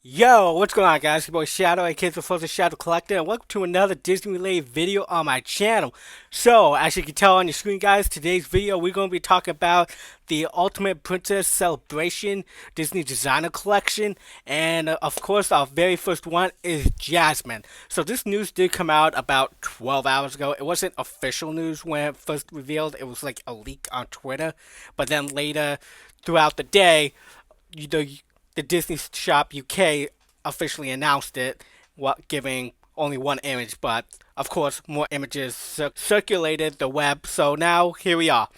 Yo, what's going on, guys? It's your boy Shadow, aka Kids Before the Shadow Collector, and welcome to another Disney-related video on my channel. So, as you can tell on your screen, guys, today's video we're going to be talking about the Ultimate Princess Celebration Disney Designer Collection, and of course, our very first one is Jasmine. So, this news did come out about 12 hours ago. It wasn't official news when it first revealed; it was like a leak on Twitter, but then later, throughout the day, the Disney Shop UK officially announced it, giving only one image, but of course more images circulated the web. So now here we are.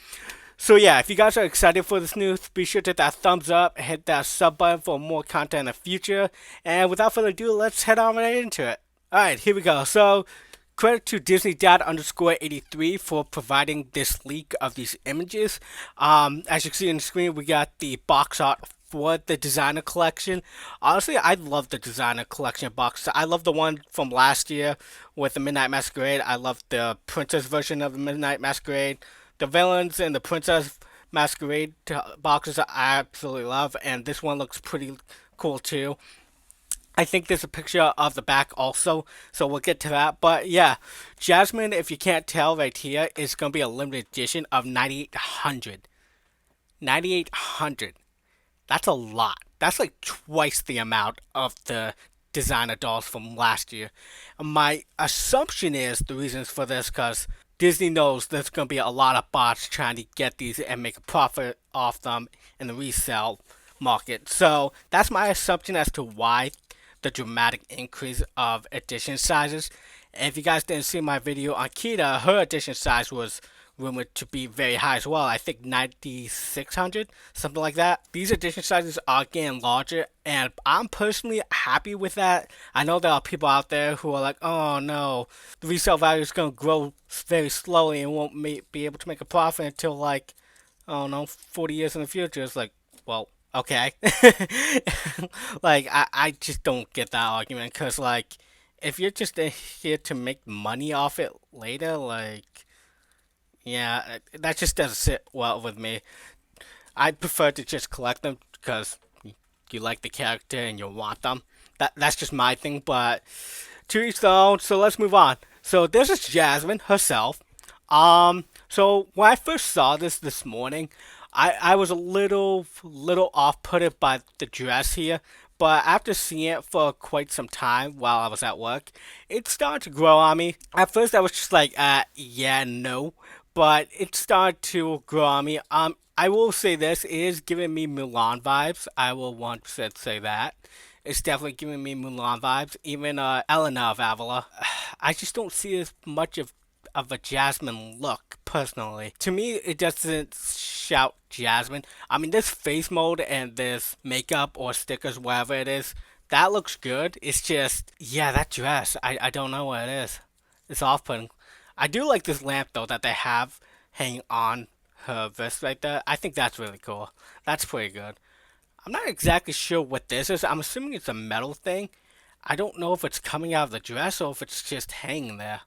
So yeah, if you guys are excited for this news, be sure to hit that thumbs up, hit that sub button for more content in the future. And without further ado, let's head on right into it. Alright, here we go. So credit to Disney Dad underscore 83 for providing this leak of these images. As you can see on the screen, we got the box art for the designer collection. Honestly, I love the designer collection box. I love the one from last year with the Midnight Masquerade. I love the princess version of the Midnight Masquerade. The villains and the princess Masquerade boxes I absolutely love, and this one looks pretty cool too. I think there's a picture of the back also, so we'll get to that. But yeah, Jasmine, if you can't tell right here, is going to be a limited edition of 9,800. 9,800. That's a lot. That's like twice the amount of the designer dolls from last year. My assumption is the reasons for this because Disney knows there's going to be a lot of bots trying to get these and make a profit off them in the resale market. So that's my assumption as to why the dramatic increase of edition sizes. And if you guys didn't see my video on Kita, her edition size was rumored to be very high as well. I think 9,600, something like that. These edition sizes are getting larger, and I'm personally happy with that. I know there are people out there who are like, oh no, the resale value is going to grow very slowly and won't be able to make a profit until like, I don't know, 40 years in the future. It's like, well, okay. Like, I just don't get that argument because, like, if you're just here to make money off it later, like, yeah, that just doesn't sit well with me. I prefer to just collect them because you like the character and you want them. That's just my thing, but to each their own. So let's move on. So this is Jasmine herself. So when I first saw this morning, I was a little off put by the dress here. But after seeing it for quite some time while I was at work, it started to grow on me. At first, I was just like, yeah, no. But it started to grow on me. I will say this, it is giving me Mulan vibes. I will 100% say that. It's definitely giving me Mulan vibes. Even Elena of Avila. I just don't see as much of a Jasmine look, personally. To me, it doesn't shout Jasmine. I mean, this face mode and this makeup or stickers, whatever it is, that looks good. It's just, yeah, that dress, I don't know what it is. It's off-putting. I do like this lamp, though, that they have hanging on her vest right there. I think that's really cool. That's pretty good. I'm not exactly sure what this is. I'm assuming it's a metal thing. I don't know if it's coming out of the dress or if it's just hanging there.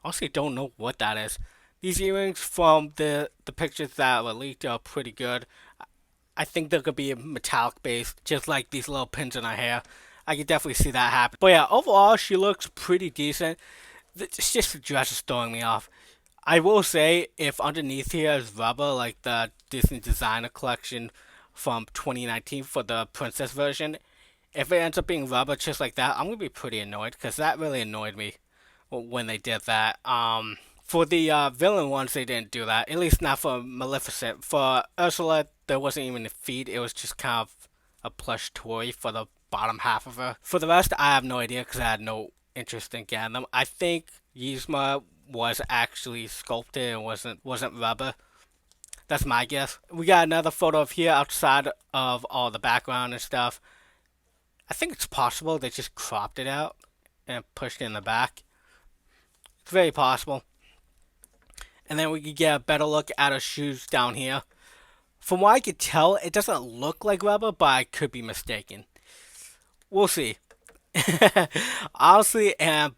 Honestly, don't know what that is. These earrings from the pictures that were leaked are pretty good. I think they're gonna be metallic based, just like these little pins in her hair. I can definitely see that happen. But yeah, overall, she looks pretty decent. It's just the dress is throwing me off. I will say, if underneath here is rubber, like the Disney Designer Collection from 2019 for the Princess version, if it ends up being rubber just like that, I'm gonna be pretty annoyed because that really annoyed me when they did that. For the villain ones, they didn't do that. At least not for Maleficent. For Ursula, there wasn't even a feet. It was just kind of a plush toy for the bottom half of her. For the rest, I have no idea because I had no interest in getting them. I think Yzma was actually sculpted and wasn't rubber. That's my guess. We got another photo of here outside of all the background and stuff. I think it's possible they just cropped it out and pushed it in the back. It's very possible. And then we could get a better look at her shoes down here. From what I could tell, it doesn't look like rubber, but I could be mistaken. We'll see. Honestly, I'm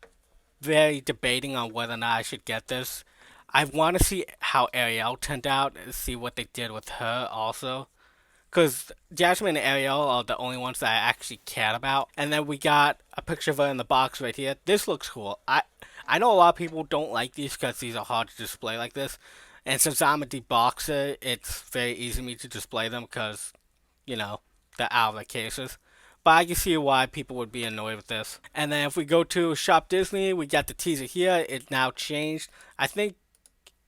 very debating on whether or not I should get this. I want to see how Ariel turned out and see what they did with her also. because Jasmine and Ariel are the only ones that I actually cared about. And then we got a picture of her in the box right here. This looks cool. I know a lot of people don't like these because these are hard to display like this. And since I'm a deboxer, it's very easy for me to display them because, you know, they're out of the cases. But I can see why people would be annoyed with this. And then if we go to Shop Disney, we got the teaser here. It now changed. I think,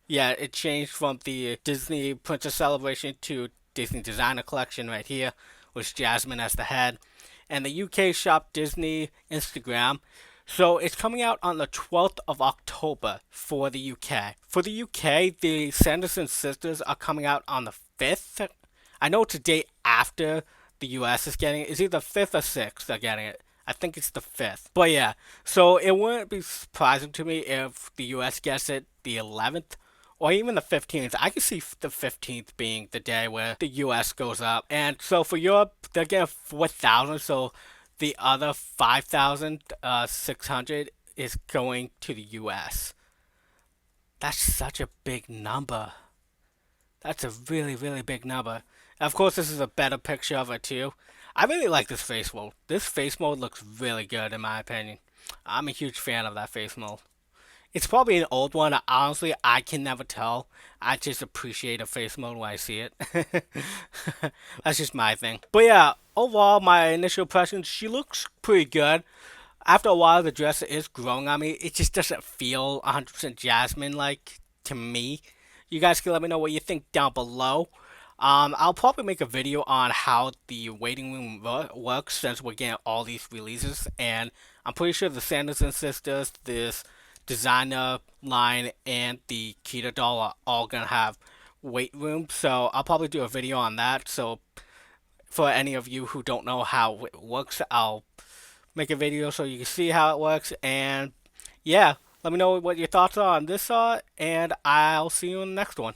yeah, it changed from the Disney Princess Celebration to Disney Designer Collection right here, with Jasmine as the head. And the UK Shop Disney Instagram. So it's coming out on the 12th of October for the UK. For the UK, the Sanderson sisters are coming out on the 5th. I know it's a day after the US is getting it. It's either 5th or 6th they're getting it. I think it's the 5th. But yeah, so it wouldn't be surprising to me if the US gets it the 11th or even the 15th. I could see the 15th being the day where the US goes up. And so for Europe, they're getting 4,000. So the other 5,600 is going to the US. That's such a big number. That's a really, really big number. And of course, this is a better picture of it too. I really like this face mode. This face mode looks really good in my opinion. I'm a huge fan of that face mode. It's probably an old one. Honestly, I can never tell. I just appreciate a face mode when I see it. That's just my thing. But yeah, overall, my initial impressions, she looks pretty good. After a while, the dress is growing on me. It just doesn't feel 100% Jasmine like to me. You guys can let me know what you think down below. I'll probably make a video on how the waiting room works since we're getting all these releases, and I'm pretty sure the Sanderson sisters, this designer line, and the Kita doll are all gonna have wait rooms. So I'll probably do a video on that. So for any of you who don't know how it works, I'll make a video so you can see how it works. And yeah, let me know what your thoughts are on this, and I'll see you in the next one.